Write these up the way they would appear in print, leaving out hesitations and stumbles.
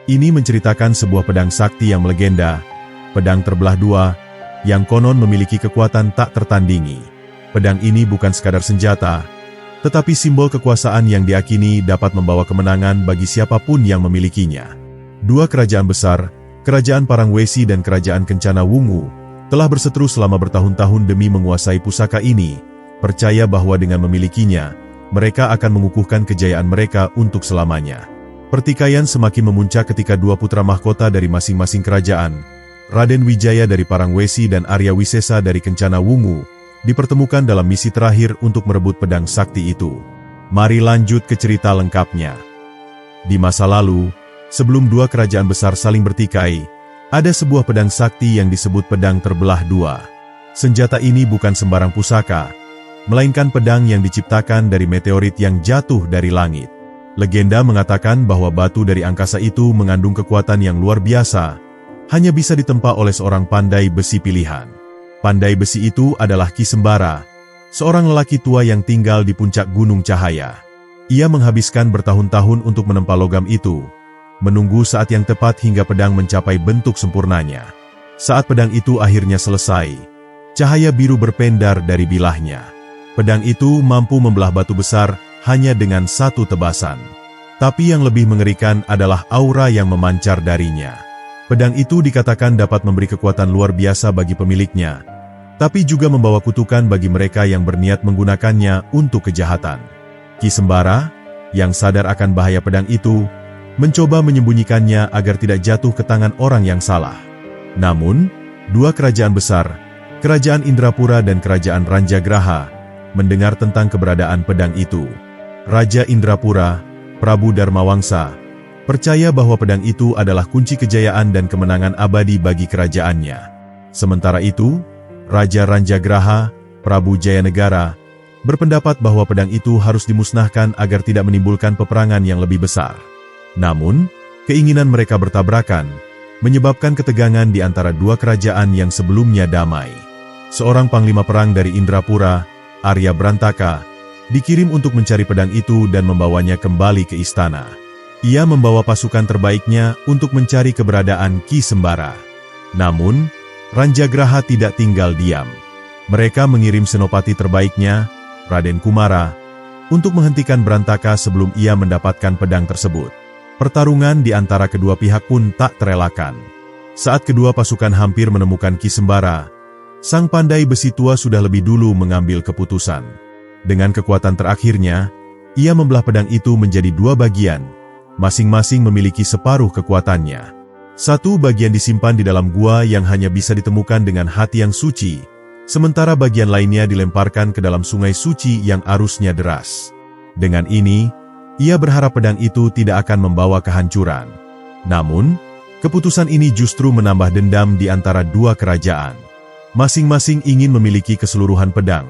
Ini menceritakan sebuah pedang sakti yang melegenda, pedang terbelah dua, yang konon memiliki kekuatan tak tertandingi. Pedang ini bukan sekadar senjata, tetapi simbol kekuasaan yang diyakini dapat membawa kemenangan bagi siapapun yang memilikinya. Dua kerajaan besar, Kerajaan Parangwesi dan Kerajaan Kencana Wungu, telah berseteru selama bertahun-tahun demi menguasai pusaka ini, percaya bahwa dengan memilikinya, mereka akan mengukuhkan kejayaan mereka untuk selamanya. Pertikaian semakin memuncak ketika dua putra mahkota dari masing-masing kerajaan, Raden Wijaya dari Parangwesi dan Arya Wisesa dari Kencana Wungu, dipertemukan dalam misi terakhir untuk merebut pedang sakti itu. Mari lanjut ke cerita lengkapnya. Di masa lalu, sebelum dua kerajaan besar saling bertikai, ada sebuah pedang sakti yang disebut pedang terbelah dua. Senjata ini bukan sembarang pusaka, melainkan pedang yang diciptakan dari meteorit yang jatuh dari langit. Legenda mengatakan bahwa batu dari angkasa itu mengandung kekuatan yang luar biasa, hanya bisa ditempa oleh seorang pandai besi pilihan. Pandai besi itu adalah Ki Sembara, seorang lelaki tua yang tinggal di puncak Gunung Cahaya. Ia menghabiskan bertahun-tahun untuk menempa logam itu, menunggu saat yang tepat hingga pedang mencapai bentuk sempurnanya. Saat pedang itu akhirnya selesai, cahaya biru berpendar dari bilahnya. Pedang itu mampu membelah batu besar hanya dengan satu tebasan. Tapi yang lebih mengerikan adalah aura yang memancar darinya. Pedang itu dikatakan dapat memberi kekuatan luar biasa bagi pemiliknya, tapi juga membawa kutukan bagi mereka yang berniat menggunakannya untuk kejahatan. Ki Sembara, yang sadar akan bahaya pedang itu, mencoba menyembunyikannya agar tidak jatuh ke tangan orang yang salah. Namun, dua kerajaan besar, Kerajaan Indrapura dan Kerajaan Ranjagraha, mendengar tentang keberadaan pedang itu. Raja Indrapura, Prabu Dharmawangsa, percaya bahwa pedang itu adalah kunci kejayaan dan kemenangan abadi bagi kerajaannya. Sementara itu, Raja Ranjagraha, Prabu Jayanegara, berpendapat bahwa pedang itu harus dimusnahkan agar tidak menimbulkan peperangan yang lebih besar. Namun, keinginan mereka bertabrakan, menyebabkan ketegangan di antara dua kerajaan yang sebelumnya damai. Seorang panglima perang dari Indrapura, Arya Brantaka, dikirim untuk mencari pedang itu dan membawanya kembali ke istana. Ia membawa pasukan terbaiknya untuk mencari keberadaan Ki Sembara. Namun, Ranjagraha tidak tinggal diam. Mereka mengirim senopati terbaiknya, Raden Kumara, untuk menghentikan Brantaka sebelum ia mendapatkan pedang tersebut. Pertarungan di antara kedua pihak pun tak terelakkan. Saat kedua pasukan hampir menemukan Ki Sembara, sang pandai besi tua sudah lebih dulu mengambil keputusan. Dengan kekuatan terakhirnya, ia membelah pedang itu menjadi dua bagian, masing-masing memiliki separuh kekuatannya. Satu bagian disimpan di dalam gua yang hanya bisa ditemukan dengan hati yang suci, sementara bagian lainnya dilemparkan ke dalam sungai suci yang arusnya deras. Dengan ini, ia berharap pedang itu tidak akan membawa kehancuran. Namun, keputusan ini justru menambah dendam di antara dua kerajaan. Masing-masing ingin memiliki keseluruhan pedang.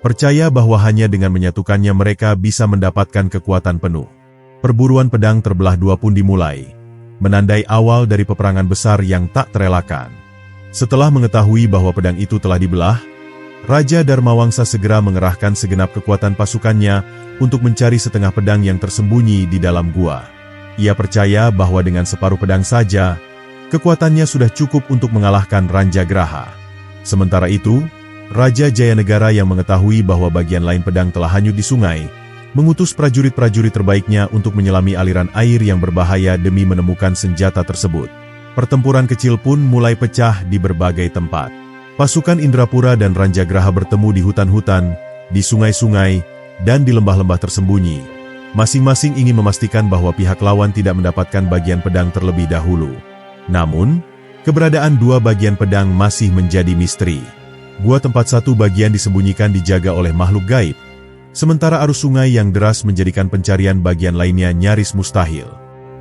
Percaya bahwa hanya dengan menyatukannya mereka bisa mendapatkan kekuatan penuh. Perburuan pedang terbelah dua pun dimulai, menandai awal dari peperangan besar yang tak terelakkan. Setelah mengetahui bahwa pedang itu telah dibelah, Raja Dharmawangsa segera mengerahkan segenap kekuatan pasukannya untuk mencari setengah pedang yang tersembunyi di dalam gua. Ia percaya bahwa dengan separuh pedang saja, kekuatannya sudah cukup untuk mengalahkan Ranjagraha. Sementara itu, Raja Jayanegara yang mengetahui bahwa bagian lain pedang telah hanyut di sungai, mengutus prajurit-prajurit terbaiknya untuk menyelami aliran air yang berbahaya demi menemukan senjata tersebut. Pertempuran kecil pun mulai pecah di berbagai tempat. Pasukan Indrapura dan Ranjagraha bertemu di hutan-hutan, di sungai-sungai, dan di lembah-lembah tersembunyi. Masing-masing ingin memastikan bahwa pihak lawan tidak mendapatkan bagian pedang terlebih dahulu. Namun, keberadaan dua bagian pedang masih menjadi misteri. Gua tempat satu bagian disembunyikan dijaga oleh makhluk gaib, sementara arus sungai yang deras menjadikan pencarian bagian lainnya nyaris mustahil.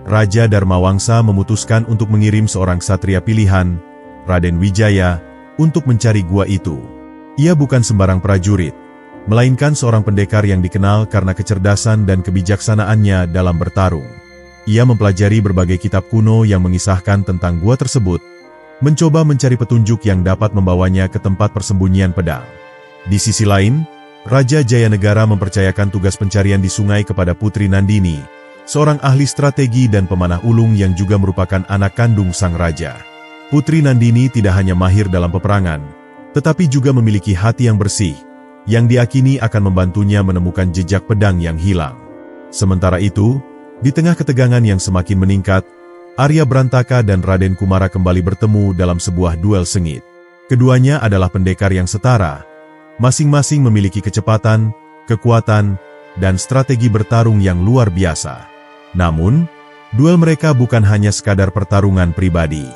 Raja Dharmawangsa memutuskan untuk mengirim seorang ksatria pilihan, Raden Wijaya, untuk mencari gua itu. Ia bukan sembarang prajurit, melainkan seorang pendekar yang dikenal karena kecerdasan dan kebijaksanaannya dalam bertarung. Ia mempelajari berbagai kitab kuno yang mengisahkan tentang gua tersebut, mencoba mencari petunjuk yang dapat membawanya ke tempat persembunyian pedang. Di sisi lain, Raja Jayanegara mempercayakan tugas pencarian di sungai kepada Putri Nandini, seorang ahli strategi dan pemanah ulung yang juga merupakan anak kandung sang raja. Putri Nandini tidak hanya mahir dalam peperangan, tetapi juga memiliki hati yang bersih, yang diakini akan membantunya menemukan jejak pedang yang hilang. Sementara itu, di tengah ketegangan yang semakin meningkat, Arya Brantaka dan Raden Kumara kembali bertemu dalam sebuah duel sengit. Keduanya adalah pendekar yang setara, masing-masing memiliki kecepatan, kekuatan, dan strategi bertarung yang luar biasa. Namun, duel mereka bukan hanya sekadar pertarungan pribadi.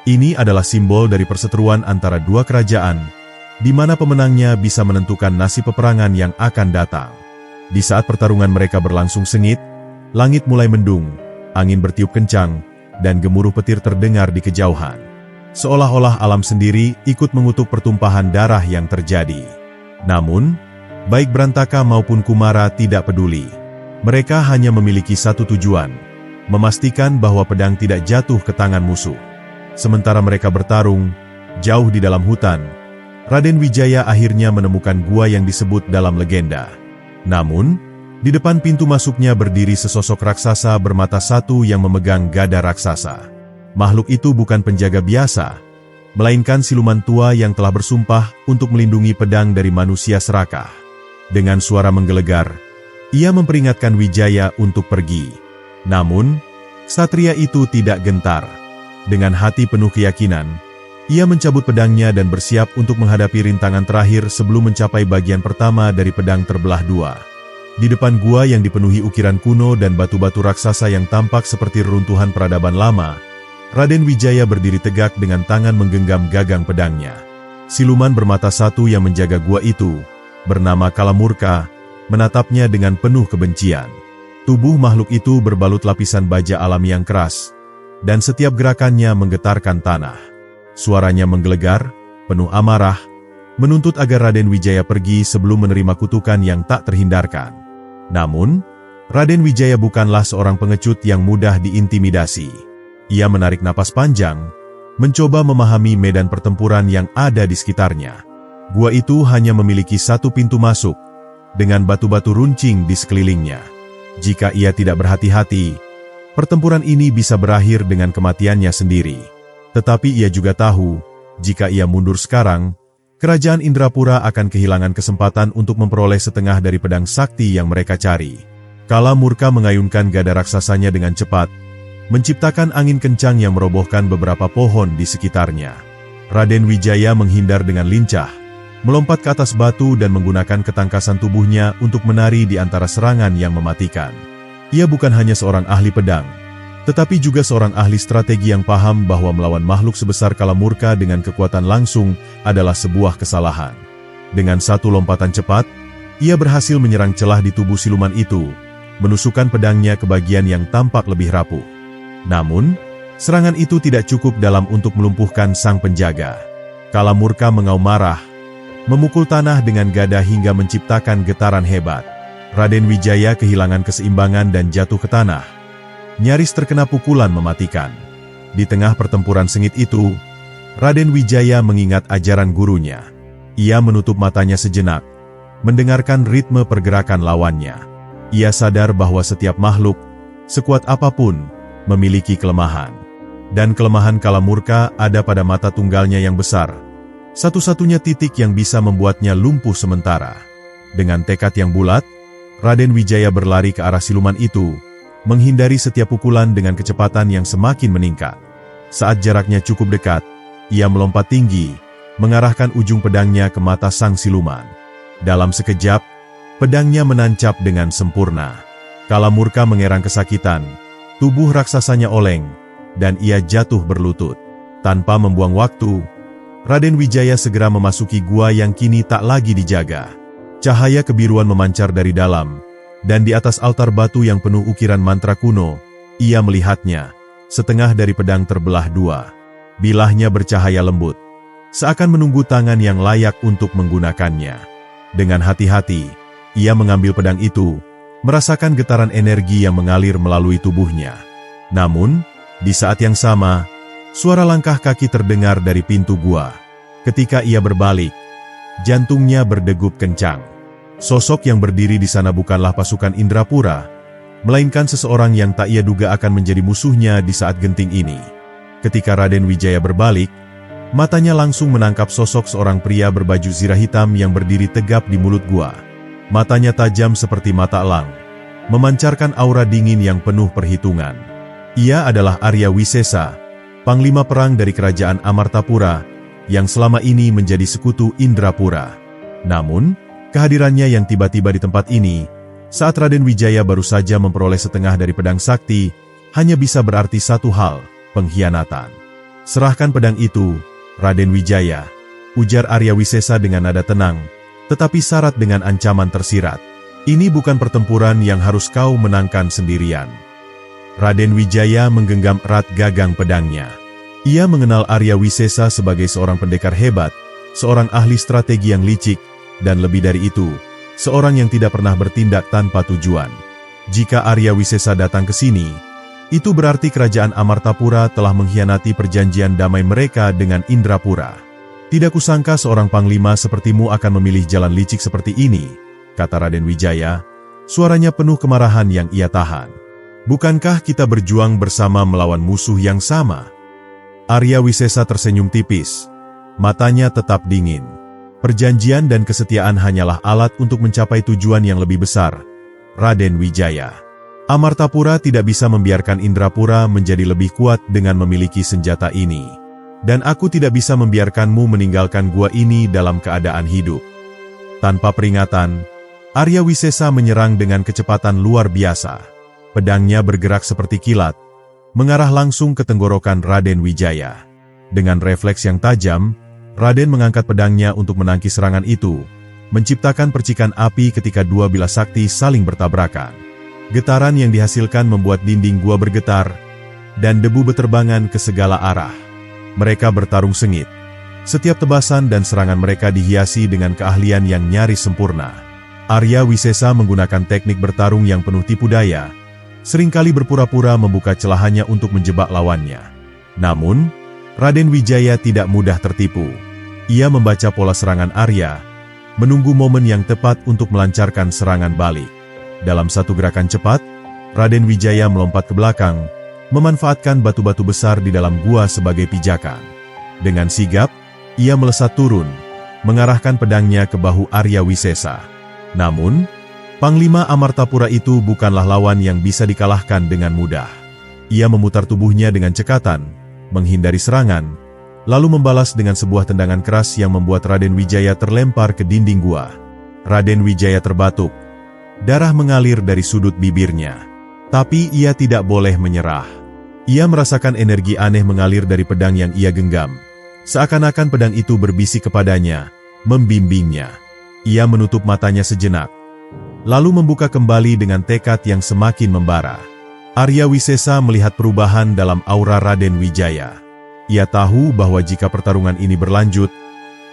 Ini adalah simbol dari perseteruan antara dua kerajaan, di mana pemenangnya bisa menentukan nasib peperangan yang akan datang. Di saat pertarungan mereka berlangsung sengit, langit mulai mendung, angin bertiup kencang, dan gemuruh petir terdengar di kejauhan. Seolah-olah alam sendiri ikut mengutuk pertumpahan darah yang terjadi. Namun, baik Brantaka maupun Kumara tidak peduli. Mereka hanya memiliki satu tujuan, memastikan bahwa pedang tidak jatuh ke tangan musuh. Sementara mereka bertarung, jauh di dalam hutan, Raden Wijaya akhirnya menemukan gua yang disebut dalam legenda. Namun, di depan pintu masuknya berdiri sesosok raksasa bermata satu yang memegang gada raksasa. Makhluk itu bukan penjaga biasa, melainkan siluman tua yang telah bersumpah untuk melindungi pedang dari manusia serakah. Dengan suara menggelegar, ia memperingatkan Wijaya untuk pergi. Namun, satria itu tidak gentar. Dengan hati penuh keyakinan, ia mencabut pedangnya dan bersiap untuk menghadapi rintangan terakhir sebelum mencapai bagian pertama dari pedang terbelah dua. Di depan gua yang dipenuhi ukiran kuno dan batu-batu raksasa yang tampak seperti reruntuhan peradaban lama, Raden Wijaya berdiri tegak dengan tangan menggenggam gagang pedangnya. Siluman bermata satu yang menjaga gua itu, bernama Kalamurka, menatapnya dengan penuh kebencian. Tubuh makhluk itu berbalut lapisan baja alami yang keras, dan setiap gerakannya menggetarkan tanah. Suaranya menggelegar, penuh amarah, menuntut agar Raden Wijaya pergi sebelum menerima kutukan yang tak terhindarkan. Namun, Raden Wijaya bukanlah seorang pengecut yang mudah diintimidasi. Ia menarik napas panjang, mencoba memahami medan pertempuran yang ada di sekitarnya. Gua itu hanya memiliki satu pintu masuk, dengan batu-batu runcing di sekelilingnya. Jika ia tidak berhati-hati, pertempuran ini bisa berakhir dengan kematiannya sendiri. Tetapi ia juga tahu, jika ia mundur sekarang, kerajaan Indrapura akan kehilangan kesempatan untuk memperoleh setengah dari pedang sakti yang mereka cari. Kalamurka mengayunkan gada raksasanya dengan cepat, menciptakan angin kencang yang merobohkan beberapa pohon di sekitarnya. Raden Wijaya menghindar dengan lincah, melompat ke atas batu dan menggunakan ketangkasan tubuhnya untuk menari di antara serangan yang mematikan. Ia bukan hanya seorang ahli pedang, tetapi juga seorang ahli strategi yang paham bahwa melawan makhluk sebesar Kalamurka dengan kekuatan langsung adalah sebuah kesalahan. Dengan satu lompatan cepat, ia berhasil menyerang celah di tubuh siluman itu, menusukkan pedangnya ke bagian yang tampak lebih rapuh. Namun, serangan itu tidak cukup dalam untuk melumpuhkan sang penjaga. Kalamurka mengaum marah, memukul tanah dengan gada hingga menciptakan getaran hebat. Raden Wijaya kehilangan keseimbangan dan jatuh ke tanah, nyaris terkena pukulan mematikan. Di tengah pertempuran sengit itu, Raden Wijaya mengingat ajaran gurunya. Ia menutup matanya sejenak, mendengarkan ritme pergerakan lawannya. Ia sadar bahwa setiap makhluk, sekuat apapun, memiliki kelemahan. Dan kelemahan Kalamurka ada pada mata tunggalnya yang besar, satu-satunya titik yang bisa membuatnya lumpuh sementara. Dengan tekad yang bulat, Raden Wijaya berlari ke arah siluman itu, menghindari setiap pukulan dengan kecepatan yang semakin meningkat. Saat jaraknya cukup dekat, ia melompat tinggi, mengarahkan ujung pedangnya ke mata sang siluman. Dalam sekejap, pedangnya menancap dengan sempurna. Kalamurka mengerang kesakitan, tubuh raksasanya oleng, dan ia jatuh berlutut. Tanpa membuang waktu, Raden Wijaya segera memasuki gua yang kini tak lagi dijaga. Cahaya kebiruan memancar dari dalam, dan di atas altar batu yang penuh ukiran mantra kuno, ia melihatnya, setengah dari pedang terbelah dua. Bilahnya bercahaya lembut, seakan menunggu tangan yang layak untuk menggunakannya. Dengan hati-hati, ia mengambil pedang itu, merasakan getaran energi yang mengalir melalui tubuhnya. Namun, di saat yang sama, suara langkah kaki terdengar dari pintu gua. Ketika ia berbalik, jantungnya berdegup kencang. Sosok yang berdiri di sana bukanlah pasukan Indrapura, melainkan seseorang yang tak ia duga akan menjadi musuhnya di saat genting ini. Ketika Raden Wijaya berbalik, matanya langsung menangkap sosok seorang pria berbaju zirah hitam yang berdiri tegap di mulut gua. Matanya tajam seperti mata elang, memancarkan aura dingin yang penuh perhitungan. Ia adalah Arya Wisesa, panglima perang dari kerajaan Amartapura, yang selama ini menjadi sekutu Indrapura. Namun, kehadirannya yang tiba-tiba di tempat ini, saat Raden Wijaya baru saja memperoleh setengah dari pedang sakti, hanya bisa berarti satu hal, pengkhianatan. Serahkan pedang itu, Raden Wijaya, ujar Arya Wisesa dengan nada tenang, tetapi syarat dengan ancaman tersirat. Ini bukan pertempuran yang harus kau menangkan sendirian. Raden Wijaya menggenggam erat gagang pedangnya. Ia mengenal Arya Wisesa sebagai seorang pendekar hebat, seorang ahli strategi yang licik, dan lebih dari itu, seorang yang tidak pernah bertindak tanpa tujuan. Jika Arya Wisesa datang ke sini, itu berarti kerajaan Amartapura telah mengkhianati perjanjian damai mereka dengan Indrapura. Tidak kusangka seorang panglima sepertimu akan memilih jalan licik seperti ini, kata Raden Wijaya, suaranya penuh kemarahan yang ia tahan. Bukankah kita berjuang bersama melawan musuh yang sama? Arya Wisesa tersenyum tipis, matanya tetap dingin. Perjanjian dan kesetiaan hanyalah alat untuk mencapai tujuan yang lebih besar, Raden Wijaya. Amartapura tidak bisa membiarkan Indrapura menjadi lebih kuat dengan memiliki senjata ini. Dan aku tidak bisa membiarkanmu meninggalkan gua ini dalam keadaan hidup. Tanpa peringatan, Arya Wisesa menyerang dengan kecepatan luar biasa. Pedangnya bergerak seperti kilat, mengarah langsung ke tenggorokan Raden Wijaya. Dengan refleks yang tajam, Raden mengangkat pedangnya untuk menangkis serangan itu, menciptakan percikan api ketika dua bilah sakti saling bertabrakan. Getaran yang dihasilkan membuat dinding gua bergetar, dan debu beterbangan ke segala arah. Mereka bertarung sengit. Setiap tebasan dan serangan mereka dihiasi dengan keahlian yang nyaris sempurna. Arya Wisesa menggunakan teknik bertarung yang penuh tipu daya, seringkali berpura-pura membuka celahnya untuk menjebak lawannya. Namun, Raden Wijaya tidak mudah tertipu. Ia membaca pola serangan Arya, menunggu momen yang tepat untuk melancarkan serangan balik. Dalam satu gerakan cepat, Raden Wijaya melompat ke belakang, memanfaatkan batu-batu besar di dalam gua sebagai pijakan. Dengan sigap, ia melesat turun, mengarahkan pedangnya ke bahu Arya Wisesa. Namun, Panglima Amartapura itu bukanlah lawan yang bisa dikalahkan dengan mudah. Ia memutar tubuhnya dengan cekatan, menghindari serangan, lalu membalas dengan sebuah tendangan keras yang membuat Raden Wijaya terlempar ke dinding gua. Raden Wijaya terbatuk. Darah mengalir dari sudut bibirnya. Tapi ia tidak boleh menyerah. Ia merasakan energi aneh mengalir dari pedang yang ia genggam. Seakan-akan pedang itu berbisik kepadanya, membimbingnya. Ia menutup matanya sejenak, lalu membuka kembali dengan tekad yang semakin membara. Arya Wisesa melihat perubahan dalam aura Raden Wijaya. Ia tahu bahwa jika pertarungan ini berlanjut,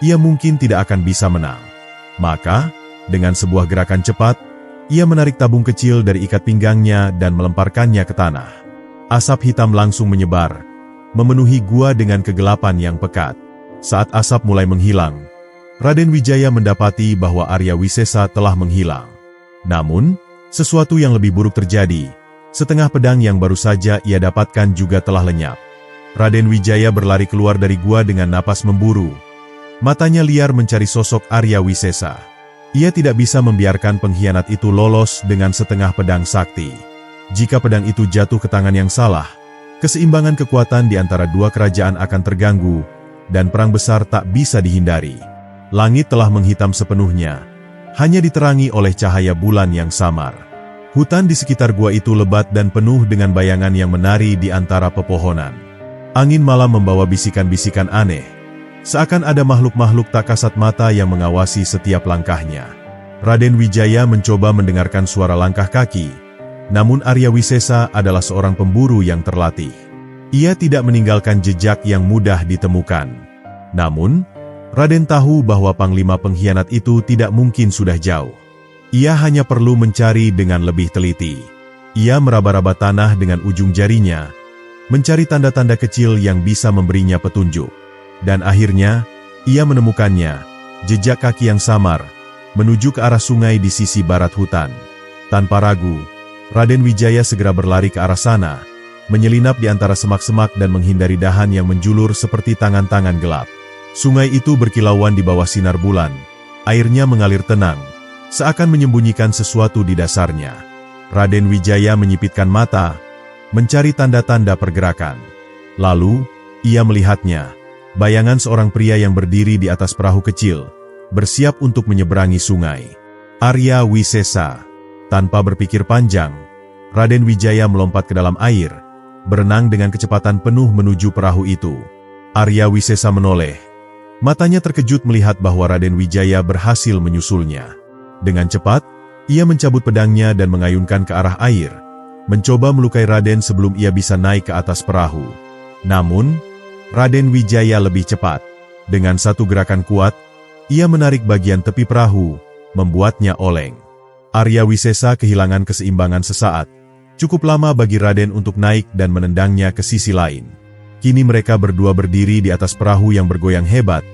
ia mungkin tidak akan bisa menang. Maka, dengan sebuah gerakan cepat, ia menarik tabung kecil dari ikat pinggangnya dan melemparkannya ke tanah. Asap hitam langsung menyebar, memenuhi gua dengan kegelapan yang pekat. Saat asap mulai menghilang, Raden Wijaya mendapati bahwa Arya Wisesa telah menghilang. Namun, sesuatu yang lebih buruk terjadi. Setengah pedang yang baru saja ia dapatkan juga telah lenyap. Raden Wijaya berlari keluar dari gua dengan napas memburu. Matanya liar mencari sosok Arya Wisesa. Ia tidak bisa membiarkan pengkhianat itu lolos dengan setengah pedang sakti. Jika pedang itu jatuh ke tangan yang salah, keseimbangan kekuatan di antara dua kerajaan akan terganggu, dan perang besar tak bisa dihindari. Langit telah menghitam sepenuhnya, hanya diterangi oleh cahaya bulan yang samar. Hutan di sekitar gua itu lebat dan penuh dengan bayangan yang menari di antara pepohonan. Angin malam membawa bisikan-bisikan aneh. Seakan ada makhluk-makhluk tak kasat mata yang mengawasi setiap langkahnya. Raden Wijaya mencoba mendengarkan suara langkah kaki. Namun Arya Wisesa adalah seorang pemburu yang terlatih. Ia tidak meninggalkan jejak yang mudah ditemukan. Namun, Raden tahu bahwa panglima pengkhianat itu tidak mungkin sudah jauh. Ia hanya perlu mencari dengan lebih teliti. Ia meraba-raba tanah dengan ujung jarinya, mencari tanda-tanda kecil yang bisa memberinya petunjuk. Dan akhirnya, ia menemukannya, jejak kaki yang samar, menuju ke arah sungai di sisi barat hutan. Tanpa ragu, Raden Wijaya segera berlari ke arah sana, menyelinap di antara semak-semak dan menghindari dahan yang menjulur seperti tangan-tangan gelap. Sungai itu berkilauan di bawah sinar bulan, airnya mengalir tenang, seakan menyembunyikan sesuatu di dasarnya. Raden Wijaya menyipitkan mata, mencari tanda-tanda pergerakan. Lalu, ia melihatnya, bayangan seorang pria yang berdiri di atas perahu kecil, bersiap untuk menyeberangi sungai. Arya Wisesa. Tanpa berpikir panjang, Raden Wijaya melompat ke dalam air, berenang dengan kecepatan penuh menuju perahu itu. Arya Wisesa menoleh. Matanya terkejut melihat bahwa Raden Wijaya berhasil menyusulnya. Dengan cepat, ia mencabut pedangnya dan mengayunkan ke arah air, mencoba melukai Raden sebelum ia bisa naik ke atas perahu. Namun, Raden Wijaya lebih cepat. Dengan satu gerakan kuat, ia menarik bagian tepi perahu, membuatnya oleng. Arya Wisesa kehilangan keseimbangan sesaat. Cukup lama bagi Raden untuk naik dan menendangnya ke sisi lain. Kini mereka berdua berdiri di atas perahu yang bergoyang hebat,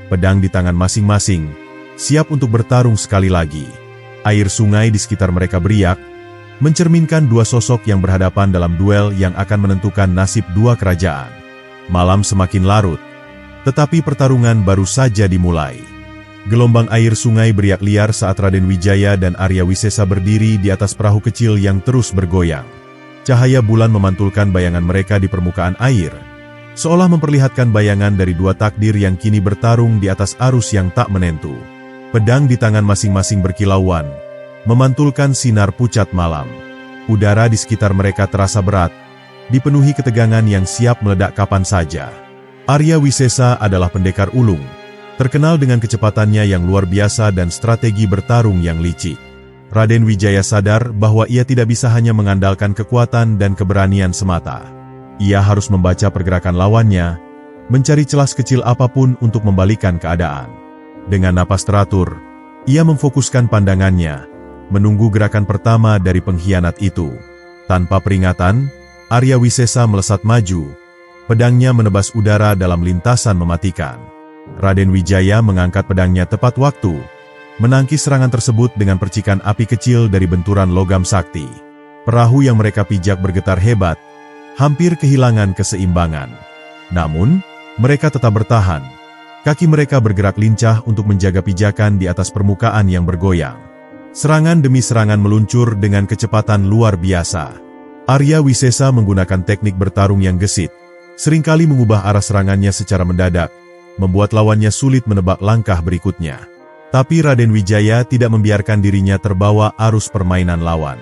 pedang di tangan masing-masing, siap untuk bertarung sekali lagi. Air sungai di sekitar mereka beriak, mencerminkan dua sosok yang berhadapan dalam duel yang akan menentukan nasib dua kerajaan. Malam semakin larut, tetapi pertarungan baru saja dimulai. Gelombang air sungai beriak liar saat Raden Wijaya dan Arya Wisesa berdiri di atas perahu kecil yang terus bergoyang. Cahaya bulan memantulkan bayangan mereka di permukaan air, seolah memperlihatkan bayangan dari dua takdir yang kini bertarung di atas arus yang tak menentu. Pedang di tangan masing-masing berkilauan, memantulkan sinar pucat malam. Udara di sekitar mereka terasa berat, dipenuhi ketegangan yang siap meledak kapan saja. Arya Wisesa adalah pendekar ulung, terkenal dengan kecepatannya yang luar biasa dan strategi bertarung yang licik. Raden Wijaya sadar bahwa ia tidak bisa hanya mengandalkan kekuatan dan keberanian semata. Ia harus membaca pergerakan lawannya, mencari celah kecil apapun untuk membalikkan keadaan. Dengan napas teratur, ia memfokuskan pandangannya, menunggu gerakan pertama dari pengkhianat itu. Tanpa peringatan, Arya Wisesa melesat maju, pedangnya menebas udara dalam lintasan mematikan. Raden Wijaya mengangkat pedangnya tepat waktu, menangkis serangan tersebut dengan percikan api kecil dari benturan logam sakti. Perahu yang mereka pijak bergetar hebat, hampir kehilangan keseimbangan. Namun, mereka tetap bertahan. Kaki mereka bergerak lincah untuk menjaga pijakan di atas permukaan yang bergoyang. Serangan demi serangan meluncur dengan kecepatan luar biasa. Arya Wisesa menggunakan teknik bertarung yang gesit, seringkali mengubah arah serangannya secara mendadak, membuat lawannya sulit menebak langkah berikutnya. Tapi Raden Wijaya tidak membiarkan dirinya terbawa arus permainan lawan.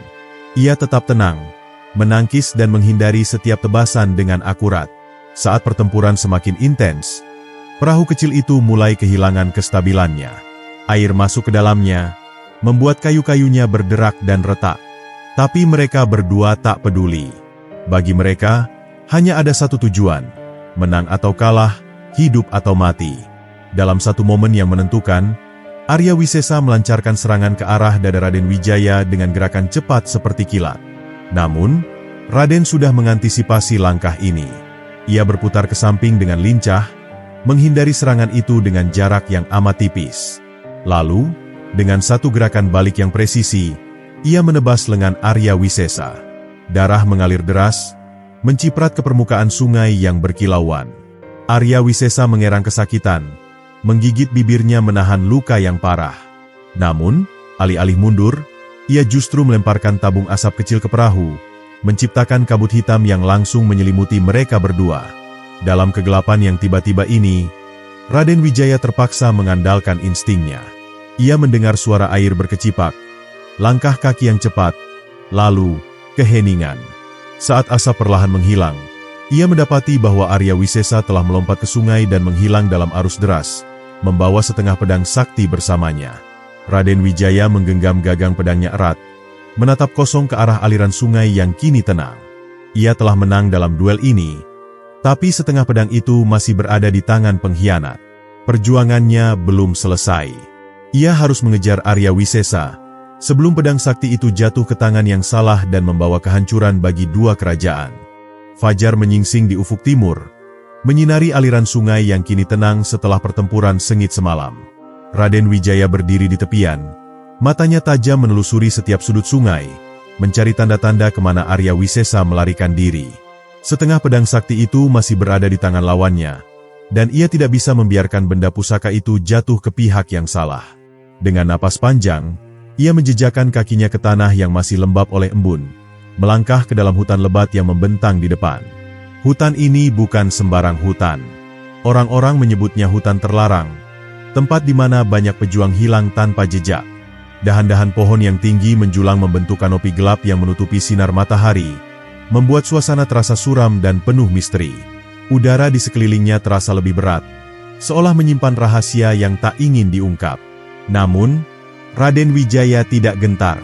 Ia tetap tenang, menangkis dan menghindari setiap tebasan dengan akurat. Saat pertempuran semakin intens, perahu kecil itu mulai kehilangan kestabilannya. Air masuk ke dalamnya, membuat kayu-kayunya berderak dan retak. Tapi mereka berdua tak peduli. Bagi mereka, hanya ada satu tujuan, menang atau kalah, hidup atau mati. Dalam satu momen yang menentukan, Arya Wisesa melancarkan serangan ke arah dada Raden Wijaya dengan gerakan cepat seperti kilat. Namun, Raden sudah mengantisipasi langkah ini. Ia berputar ke samping dengan lincah, menghindari serangan itu dengan jarak yang amat tipis. Lalu, dengan satu gerakan balik yang presisi, ia menebas lengan Arya Wisesa. Darah mengalir deras, menciprat ke permukaan sungai yang berkilauan. Arya Wisesa mengerang kesakitan, menggigit bibirnya menahan luka yang parah. Namun, alih-alih mundur, ia justru melemparkan tabung asap kecil ke perahu, menciptakan kabut hitam yang langsung menyelimuti mereka berdua. Dalam kegelapan yang tiba-tiba ini, Raden Wijaya terpaksa mengandalkan instingnya. Ia mendengar suara air berkecipak, langkah kaki yang cepat, lalu keheningan. Saat asap perlahan menghilang, ia mendapati bahwa Arya Wisesa telah melompat ke sungai dan menghilang dalam arus deras, membawa setengah pedang sakti bersamanya. Raden Wijaya menggenggam gagang pedangnya erat, menatap kosong ke arah aliran sungai yang kini tenang. Ia telah menang dalam duel ini, tapi setengah pedang itu masih berada di tangan pengkhianat. Perjuangannya belum selesai. Ia harus mengejar Arya Wisesa, sebelum pedang sakti itu jatuh ke tangan yang salah dan membawa kehancuran bagi dua kerajaan. Fajar menyingsing di ufuk timur, menyinari aliran sungai yang kini tenang setelah pertempuran sengit semalam. Raden Wijaya berdiri di tepian, matanya tajam menelusuri setiap sudut sungai, mencari tanda-tanda kemana Arya Wisesa melarikan diri. Setengah pedang sakti itu masih berada di tangan lawannya, dan ia tidak bisa membiarkan benda pusaka itu jatuh ke pihak yang salah. Dengan napas panjang, ia menjejakkan kakinya ke tanah yang masih lembab oleh embun, melangkah ke dalam hutan lebat yang membentang di depan. Hutan ini bukan sembarang hutan. Orang-orang menyebutnya hutan terlarang, tempat di mana banyak pejuang hilang tanpa jejak. Dahan-dahan pohon yang tinggi menjulang membentuk kanopi gelap yang menutupi sinar matahari, membuat suasana terasa suram dan penuh misteri. Udara di sekelilingnya terasa lebih berat, seolah menyimpan rahasia yang tak ingin diungkap. Namun, Raden Wijaya tidak gentar.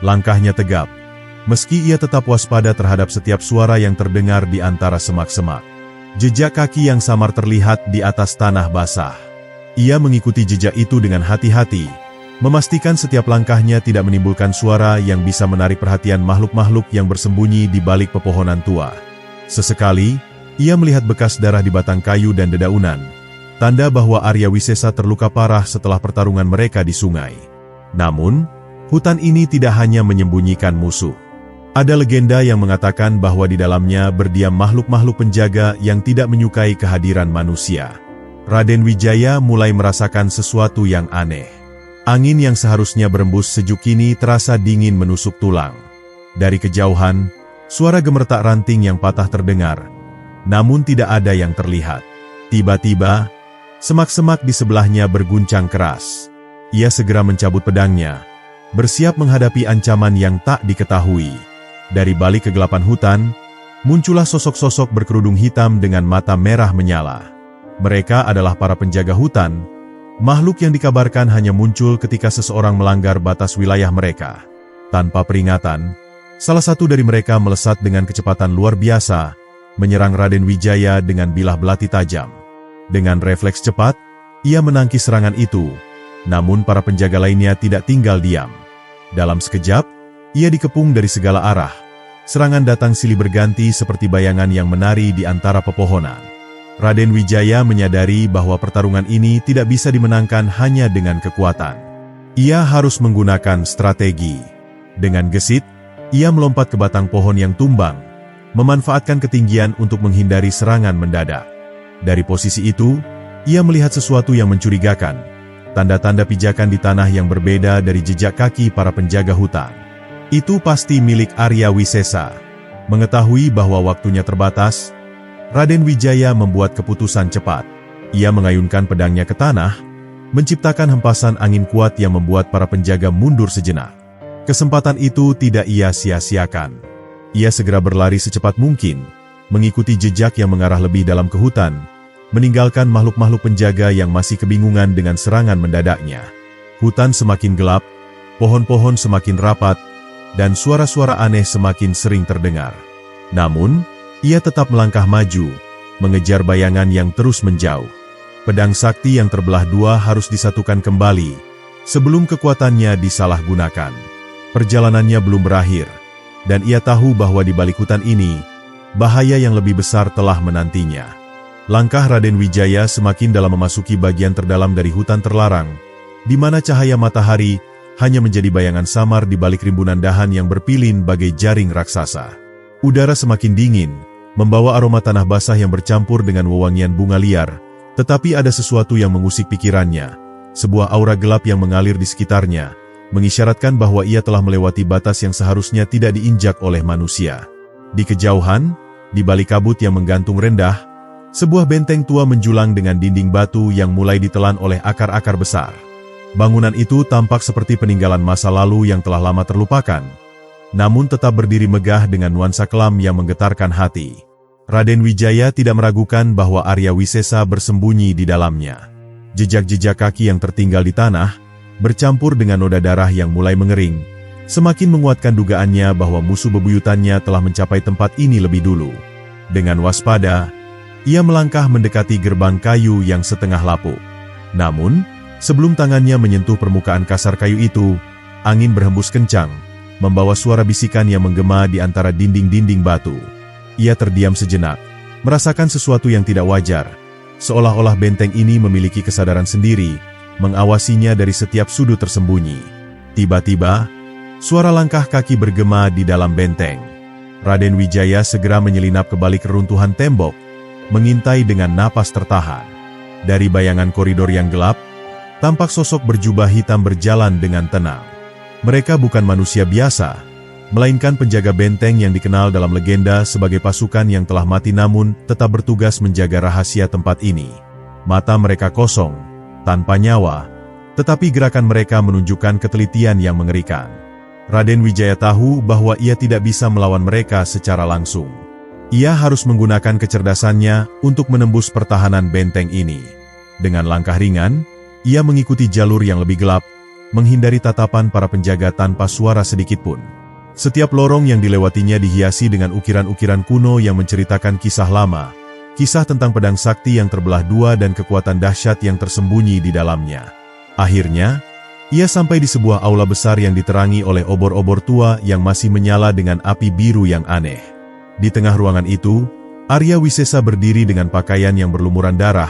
Langkahnya tegap, meski ia tetap waspada terhadap setiap suara yang terdengar di antara semak-semak. Jejak kaki yang samar terlihat di atas tanah basah. Ia mengikuti jejak itu dengan hati-hati, memastikan setiap langkahnya tidak menimbulkan suara yang bisa menarik perhatian makhluk-makhluk yang bersembunyi di balik pepohonan tua. Sesekali, ia melihat bekas darah di batang kayu dan dedaunan, tanda bahwa Arya Wisesa terluka parah setelah pertarungan mereka di sungai. Namun, hutan ini tidak hanya menyembunyikan musuh. Ada legenda yang mengatakan bahwa di dalamnya berdiam makhluk-makhluk penjaga yang tidak menyukai kehadiran manusia. Raden Wijaya mulai merasakan sesuatu yang aneh. Angin yang seharusnya berembus sejuk kini terasa dingin menusuk tulang. Dari kejauhan, suara gemertak ranting yang patah terdengar, namun tidak ada yang terlihat. Tiba-tiba, semak-semak di sebelahnya berguncang keras. Ia segera mencabut pedangnya, bersiap menghadapi ancaman yang tak diketahui. Dari balik kegelapan hutan, muncullah sosok-sosok berkerudung hitam dengan mata merah menyala. Mereka adalah para penjaga hutan, makhluk yang dikabarkan hanya muncul ketika seseorang melanggar batas wilayah mereka. Tanpa peringatan, salah satu dari mereka melesat dengan kecepatan luar biasa, menyerang Raden Wijaya dengan bilah belati tajam. Dengan refleks cepat, ia menangkis serangan itu, namun para penjaga lainnya tidak tinggal diam. Dalam sekejap, ia dikepung dari segala arah. Serangan datang silih berganti seperti bayangan yang menari di antara pepohonan. Raden Wijaya menyadari bahwa pertarungan ini tidak bisa dimenangkan hanya dengan kekuatan. Ia harus menggunakan strategi. Dengan gesit, ia melompat ke batang pohon yang tumbang, memanfaatkan ketinggian untuk menghindari serangan mendadak. Dari posisi itu, ia melihat sesuatu yang mencurigakan, tanda-tanda pijakan di tanah yang berbeda dari jejak kaki para penjaga hutan. Itu pasti milik Arya Wisesa. Mengetahui bahwa waktunya terbatas, Raden Wijaya membuat keputusan cepat. Ia mengayunkan pedangnya ke tanah, menciptakan hempasan angin kuat yang membuat para penjaga mundur sejenak. Kesempatan itu tidak ia sia-siakan. Ia segera berlari secepat mungkin, mengikuti jejak yang mengarah lebih dalam ke hutan, meninggalkan makhluk-makhluk penjaga yang masih kebingungan dengan serangan mendadaknya. Hutan semakin gelap, pohon-pohon semakin rapat, dan suara-suara aneh semakin sering terdengar. Namun, ia tetap melangkah maju, mengejar bayangan yang terus menjauh. Pedang sakti yang terbelah dua harus disatukan kembali, sebelum kekuatannya disalahgunakan. Perjalanannya belum berakhir, dan ia tahu bahwa di balik hutan ini, bahaya yang lebih besar telah menantinya. Langkah Raden Wijaya semakin dalam memasuki bagian terdalam dari hutan terlarang, di mana cahaya matahari hanya menjadi bayangan samar di balik rimbunan dahan yang berpilin bagai jaring raksasa. Udara semakin dingin, membawa aroma tanah basah yang bercampur dengan wewangian bunga liar, tetapi ada sesuatu yang mengusik pikirannya. Sebuah aura gelap yang mengalir di sekitarnya, mengisyaratkan bahwa ia telah melewati batas yang seharusnya tidak diinjak oleh manusia. Di kejauhan, di balik kabut yang menggantung rendah, sebuah benteng tua menjulang dengan dinding batu yang mulai ditelan oleh akar-akar besar. Bangunan itu tampak seperti peninggalan masa lalu yang telah lama terlupakan, namun tetap berdiri megah dengan nuansa kelam yang menggetarkan hati. Raden Wijaya tidak meragukan bahwa Arya Wisesa bersembunyi di dalamnya. Jejak-jejak kaki yang tertinggal di tanah, bercampur dengan noda darah yang mulai mengering, semakin menguatkan dugaannya bahwa musuh bebuyutannya telah mencapai tempat ini lebih dulu. Dengan waspada, ia melangkah mendekati gerbang kayu yang setengah lapuk. Namun, sebelum tangannya menyentuh permukaan kasar kayu itu, angin berhembus kencang, membawa suara bisikan yang menggema di antara dinding-dinding batu. Ia terdiam sejenak, merasakan sesuatu yang tidak wajar, seolah-olah benteng ini memiliki kesadaran sendiri, mengawasinya dari setiap sudut tersembunyi. Tiba-tiba, Suara langkah kaki bergema di dalam benteng. Raden Wijaya segera menyelinap ke balik reruntuhan tembok, mengintai dengan napas tertahan. Dari bayangan koridor yang gelap, tampak sosok berjubah hitam berjalan dengan tenang. Mereka bukan manusia biasa, melainkan penjaga benteng yang dikenal dalam legenda sebagai pasukan yang telah mati namun tetap bertugas menjaga rahasia tempat ini. Mata mereka kosong, tanpa nyawa, tetapi gerakan mereka menunjukkan ketelitian yang mengerikan. Raden Wijaya tahu bahwa ia tidak bisa melawan mereka secara langsung. Ia harus menggunakan kecerdasannya untuk menembus pertahanan benteng ini. Dengan langkah ringan, ia mengikuti jalur yang lebih gelap, menghindari tatapan para penjaga tanpa suara sedikitpun. Setiap lorong yang dilewatinya dihiasi dengan ukiran-ukiran kuno yang menceritakan kisah lama, kisah tentang pedang sakti yang terbelah dua dan kekuatan dahsyat yang tersembunyi di dalamnya. Akhirnya, ia sampai di sebuah aula besar yang diterangi oleh obor-obor tua yang masih menyala dengan api biru yang aneh. Di tengah ruangan itu, Arya Wisesa berdiri dengan pakaian yang berlumuran darah.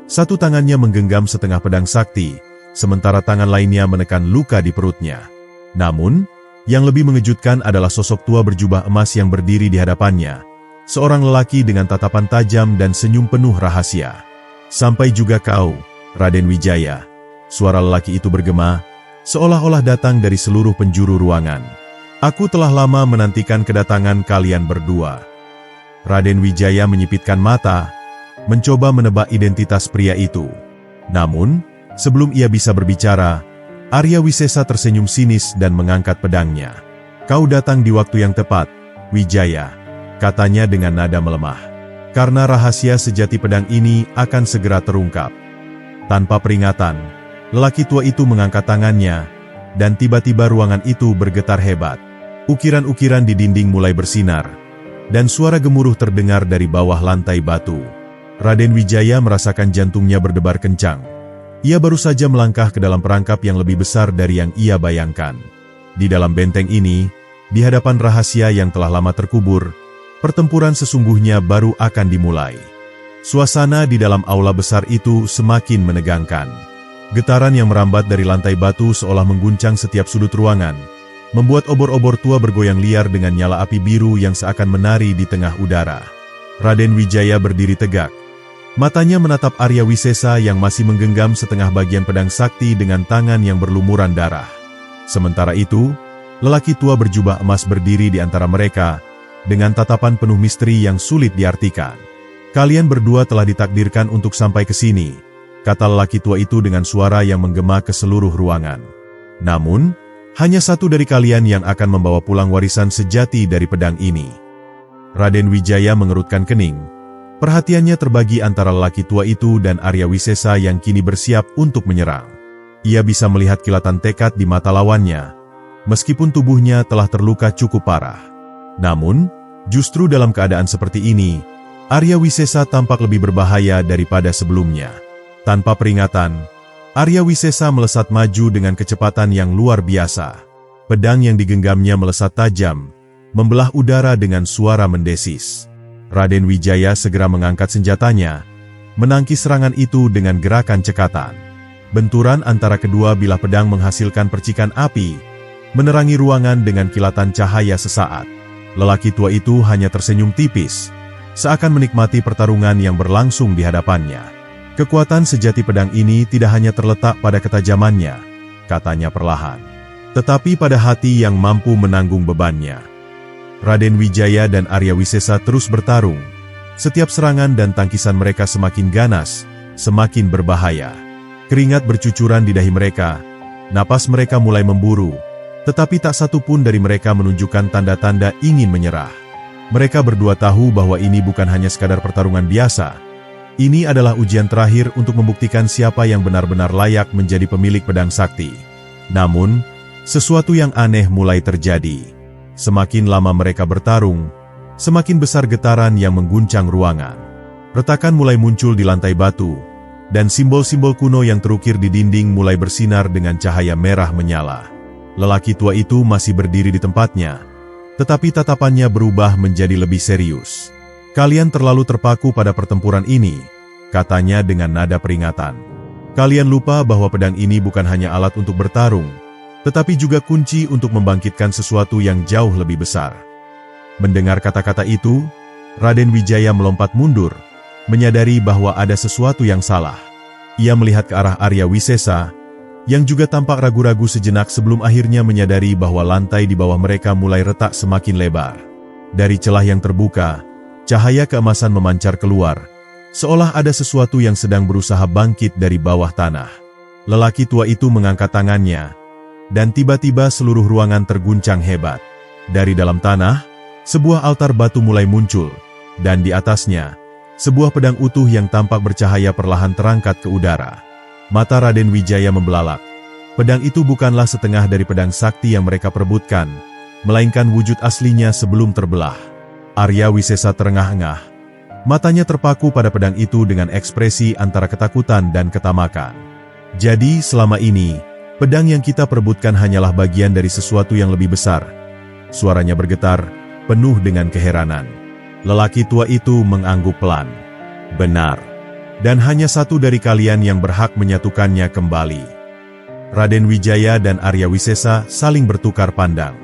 Satu tangannya menggenggam setengah pedang sakti, sementara tangan lainnya menekan luka di perutnya. Namun, yang lebih mengejutkan adalah sosok tua berjubah emas yang berdiri di hadapannya. Seorang lelaki dengan tatapan tajam dan senyum penuh rahasia. "Sampai juga kau, Raden Wijaya." Suara lelaki itu bergema, seolah-olah datang dari seluruh penjuru ruangan. "Aku telah lama menantikan kedatangan kalian berdua." Raden Wijaya menyipitkan mata, mencoba menebak identitas pria itu. Namun, sebelum ia bisa berbicara, Arya Wisesa tersenyum sinis dan mengangkat pedangnya. "Kau datang di waktu yang tepat, Wijaya," katanya dengan nada melemah. "Karena rahasia sejati pedang ini akan segera terungkap." Tanpa peringatan, lelaki tua itu mengangkat tangannya, dan tiba-tiba ruangan itu bergetar hebat. Ukiran-ukiran di dinding mulai bersinar, dan suara gemuruh terdengar dari bawah lantai batu. Raden Wijaya merasakan jantungnya berdebar kencang. Ia baru saja melangkah ke dalam perangkap yang lebih besar dari yang ia bayangkan. Di dalam benteng ini, di hadapan rahasia yang telah lama terkubur, pertempuran sesungguhnya baru akan dimulai. Suasana di dalam aula besar itu semakin menegangkan. Getaran yang merambat dari lantai batu seolah mengguncang setiap sudut ruangan, membuat obor-obor tua bergoyang liar dengan nyala api biru yang seakan menari di tengah udara. Raden Wijaya berdiri tegak. Matanya menatap Arya Wisesa yang masih menggenggam setengah bagian pedang sakti dengan tangan yang berlumuran darah. Sementara itu, lelaki tua berjubah emas berdiri di antara mereka, dengan tatapan penuh misteri yang sulit diartikan. "Kalian berdua telah ditakdirkan untuk sampai ke sini," kata lelaki tua itu dengan suara yang menggema ke seluruh ruangan. "Namun, hanya satu dari kalian yang akan membawa pulang warisan sejati dari pedang ini." Raden Wijaya mengerutkan kening. Perhatiannya terbagi antara lelaki tua itu dan Arya Wisesa yang kini bersiap untuk menyerang. Ia bisa melihat kilatan tekad di mata lawannya, meskipun tubuhnya telah terluka cukup parah. Namun, justru dalam keadaan seperti ini, Arya Wisesa tampak lebih berbahaya daripada sebelumnya. Tanpa peringatan, Arya Wisesa melesat maju dengan kecepatan yang luar biasa. Pedang yang digenggamnya melesat tajam, membelah udara dengan suara mendesis. Raden Wijaya segera mengangkat senjatanya, menangkis serangan itu dengan gerakan cekatan. Benturan antara kedua bilah pedang menghasilkan percikan api, menerangi ruangan dengan kilatan cahaya sesaat. Lelaki tua itu hanya tersenyum tipis, seakan menikmati pertarungan yang berlangsung di hadapannya. "Kekuatan sejati pedang ini tidak hanya terletak pada ketajamannya," katanya perlahan, "tetapi pada hati yang mampu menanggung bebannya." Raden Wijaya dan Arya Wisesa terus bertarung. Setiap serangan dan tangkisan mereka semakin ganas, semakin berbahaya. Keringat bercucuran di dahi mereka, napas mereka mulai memburu, tetapi tak satu pun dari mereka menunjukkan tanda-tanda ingin menyerah. Mereka berdua tahu bahwa ini bukan hanya sekadar pertarungan biasa. Ini adalah ujian terakhir untuk membuktikan siapa yang benar-benar layak menjadi pemilik pedang sakti. Namun, sesuatu yang aneh mulai terjadi. Semakin lama mereka bertarung, semakin besar getaran yang mengguncang ruangan. Retakan mulai muncul di lantai batu, dan simbol-simbol kuno yang terukir di dinding mulai bersinar dengan cahaya merah menyala. Lelaki tua itu masih berdiri di tempatnya, tetapi tatapannya berubah menjadi lebih serius. "Kalian terlalu terpaku pada pertempuran ini," katanya dengan nada peringatan. "Kalian lupa bahwa pedang ini bukan hanya alat untuk bertarung, tetapi juga kunci untuk membangkitkan sesuatu yang jauh lebih besar. Mendengar kata-kata itu, Raden Wijaya melompat mundur, menyadari bahwa ada sesuatu yang salah. Ia melihat ke arah Arya Wisesa, yang juga tampak ragu-ragu sejenak sebelum akhirnya menyadari bahwa lantai di bawah mereka mulai retak semakin lebar. Dari celah yang terbuka, cahaya keemasan memancar keluar, seolah ada sesuatu yang sedang berusaha bangkit dari bawah tanah. Lelaki tua itu mengangkat tangannya, dan tiba-tiba seluruh ruangan terguncang hebat. Dari dalam tanah, sebuah altar batu mulai muncul, dan di atasnya, sebuah pedang utuh yang tampak bercahaya perlahan terangkat ke udara. Mata Raden Wijaya membelalak. Pedang itu bukanlah setengah dari pedang sakti yang mereka perebutkan, melainkan wujud aslinya sebelum terbelah. Arya Wisesa terengah-engah. Matanya terpaku pada pedang itu dengan ekspresi antara ketakutan dan ketamakan. Jadi selama ini, pedang yang kita perebutkan hanyalah bagian dari sesuatu yang lebih besar. Suaranya bergetar, penuh dengan keheranan. Lelaki tua itu mengangguk pelan. Benar. Dan hanya satu dari kalian yang berhak menyatukannya kembali. Raden Wijaya dan Arya Wisesa saling bertukar pandang.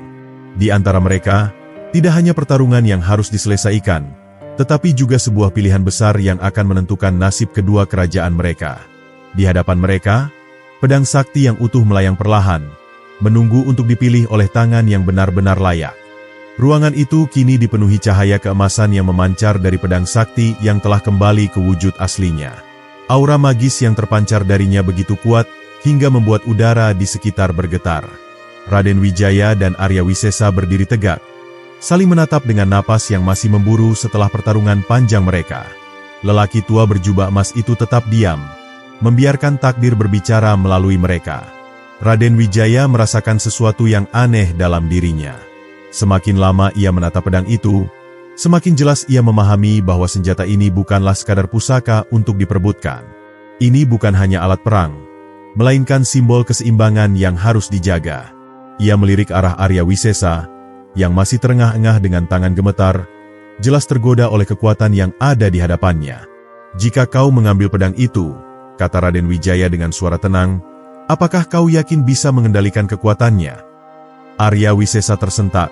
Di antara mereka, tidak hanya pertarungan yang harus diselesaikan, tetapi juga sebuah pilihan besar yang akan menentukan nasib kedua kerajaan mereka. Di hadapan mereka, pedang sakti yang utuh melayang perlahan, menunggu untuk dipilih oleh tangan yang benar-benar layak. Ruangan itu kini dipenuhi cahaya keemasan yang memancar dari pedang sakti yang telah kembali ke wujud aslinya. Aura magis yang terpancar darinya begitu kuat, hingga membuat udara di sekitar bergetar. Raden Wijaya dan Arya Wisesa berdiri tegak, saling menatap dengan napas yang masih memburu setelah pertarungan panjang mereka. Lelaki tua berjubah emas itu tetap diam, membiarkan takdir berbicara melalui mereka. Raden Wijaya merasakan sesuatu yang aneh dalam dirinya. Semakin lama ia menatap pedang itu, semakin jelas ia memahami bahwa senjata ini bukanlah sekadar pusaka untuk diperebutkan. Ini bukan hanya alat perang, melainkan simbol keseimbangan yang harus dijaga. Ia melirik arah Arya Wisesa, yang masih terengah-engah dengan tangan gemetar, jelas tergoda oleh kekuatan yang ada di hadapannya. Jika kau mengambil pedang itu, kata Raden Wijaya dengan suara tenang, apakah kau yakin bisa mengendalikan kekuatannya? Arya Wisesa tersentak.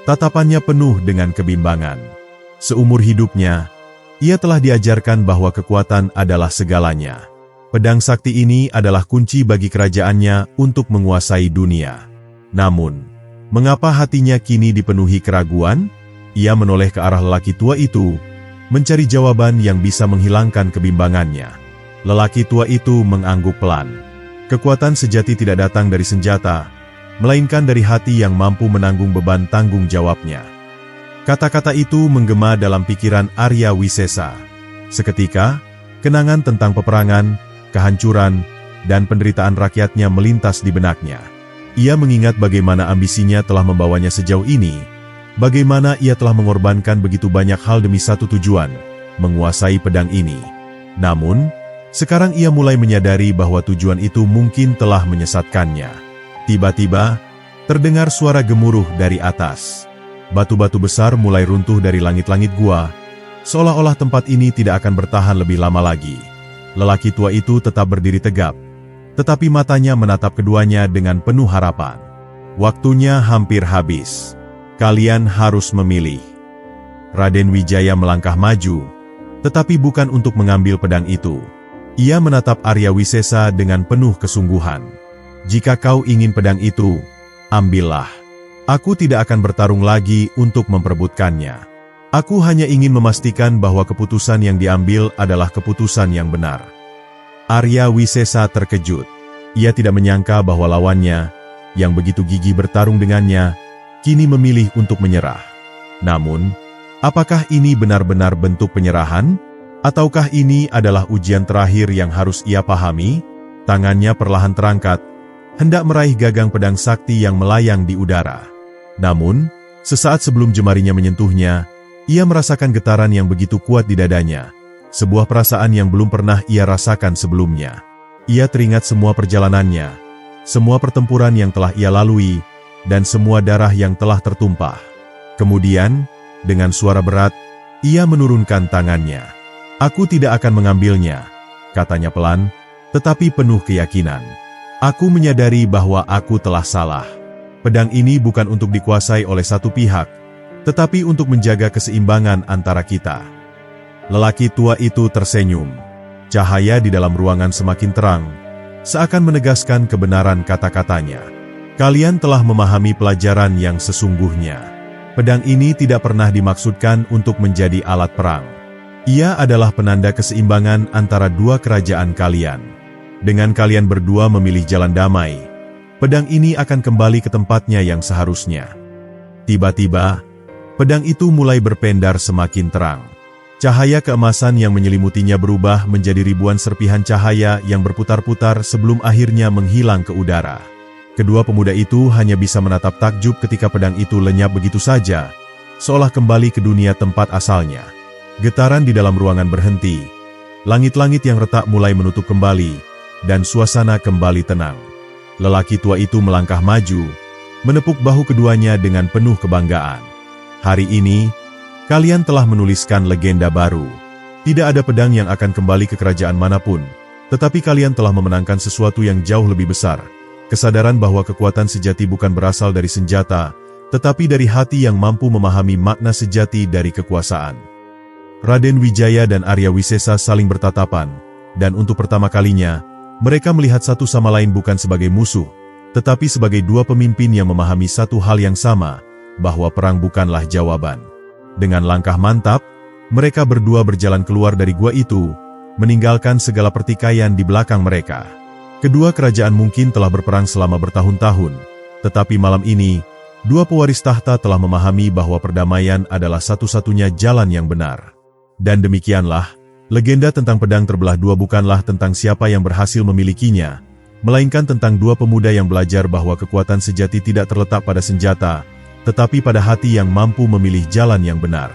Tatapannya penuh dengan kebimbangan. Seumur hidupnya, ia telah diajarkan bahwa kekuatan adalah segalanya. Pedang sakti ini adalah kunci bagi kerajaannya untuk menguasai dunia. Namun, mengapa hatinya kini dipenuhi keraguan? Ia menoleh ke arah lelaki tua itu, mencari jawaban yang bisa menghilangkan kebimbangannya. Lelaki tua itu mengangguk pelan. Kekuatan sejati tidak datang dari senjata, melainkan dari hati yang mampu menanggung beban tanggung jawabnya. Kata-kata itu menggema dalam pikiran Arya Wisesa. Seketika, kenangan tentang peperangan, kehancuran, dan penderitaan rakyatnya melintas di benaknya. Ia mengingat bagaimana ambisinya telah membawanya sejauh ini, bagaimana ia telah mengorbankan begitu banyak hal demi satu tujuan, menguasai pedang ini. Namun, sekarang ia mulai menyadari bahwa tujuan itu mungkin telah menyesatkannya. Tiba-tiba, terdengar suara gemuruh dari atas. Batu-batu besar mulai runtuh dari langit-langit gua, seolah-olah tempat ini tidak akan bertahan lebih lama lagi. Lelaki tua itu tetap berdiri tegap, tetapi matanya menatap keduanya dengan penuh harapan. Waktunya hampir habis. Kalian harus memilih. Raden Wijaya melangkah maju, tetapi bukan untuk mengambil pedang itu. Ia menatap Arya Wisesa dengan penuh kesungguhan. Jika kau ingin pedang itu, ambillah. Aku tidak akan bertarung lagi untuk memperebutkannya. Aku hanya ingin memastikan bahwa keputusan yang diambil adalah keputusan yang benar. Arya Wisesa terkejut. Ia tidak menyangka bahwa lawannya, yang begitu gigih bertarung dengannya, kini memilih untuk menyerah. Namun, apakah ini benar-benar bentuk penyerahan? Ataukah ini adalah ujian terakhir yang harus ia pahami? Tangannya perlahan terangkat, hendak meraih gagang pedang sakti yang melayang di udara. Namun, sesaat sebelum jemarinya menyentuhnya, ia merasakan getaran yang begitu kuat di dadanya, sebuah perasaan yang belum pernah ia rasakan sebelumnya. Ia teringat semua perjalanannya, semua pertempuran yang telah ia lalui, dan semua darah yang telah tertumpah. Kemudian, dengan suara berat, ia menurunkan tangannya. Aku tidak akan mengambilnya, katanya pelan, tetapi penuh keyakinan. Aku menyadari bahwa aku telah salah. Pedang ini bukan untuk dikuasai oleh satu pihak, tetapi untuk menjaga keseimbangan antara kita." Lelaki tua itu tersenyum. Cahaya di dalam ruangan semakin terang, seakan menegaskan kebenaran kata-katanya. "Kalian telah memahami pelajaran yang sesungguhnya. Pedang ini tidak pernah dimaksudkan untuk menjadi alat perang. Ia adalah penanda keseimbangan antara dua kerajaan kalian. Dengan kalian berdua memilih jalan damai, pedang ini akan kembali ke tempatnya yang seharusnya." Tiba-tiba, pedang itu mulai berpendar semakin terang. Cahaya keemasan yang menyelimutinya berubah menjadi ribuan serpihan cahaya yang berputar-putar sebelum akhirnya menghilang ke udara. Kedua pemuda itu hanya bisa menatap takjub ketika pedang itu lenyap begitu saja, seolah kembali ke dunia tempat asalnya. Getaran di dalam ruangan berhenti, langit-langit yang retak mulai menutup kembali, dan suasana kembali tenang. Lelaki tua itu melangkah maju, menepuk bahu keduanya dengan penuh kebanggaan. "Hari ini, kalian telah menuliskan legenda baru. Tidak ada pedang yang akan kembali ke kerajaan manapun, tetapi kalian telah memenangkan sesuatu yang jauh lebih besar. Kesadaran bahwa kekuatan sejati bukan berasal dari senjata, tetapi dari hati yang mampu memahami makna sejati dari kekuasaan." Raden Wijaya dan Arya Wisesa saling bertatapan, dan untuk pertama kalinya, mereka melihat satu sama lain bukan sebagai musuh, tetapi sebagai dua pemimpin yang memahami satu hal yang sama, bahwa perang bukanlah jawaban. Dengan langkah mantap, mereka berdua berjalan keluar dari gua itu, meninggalkan segala pertikaian di belakang mereka. Kedua kerajaan mungkin telah berperang selama bertahun-tahun, tetapi malam ini, dua pewaris tahta telah memahami bahwa perdamaian adalah satu-satunya jalan yang benar. Dan demikianlah, legenda tentang pedang terbelah dua bukanlah tentang siapa yang berhasil memilikinya, melainkan tentang dua pemuda yang belajar bahwa kekuatan sejati tidak terletak pada senjata, tetapi pada hati yang mampu memilih jalan yang benar.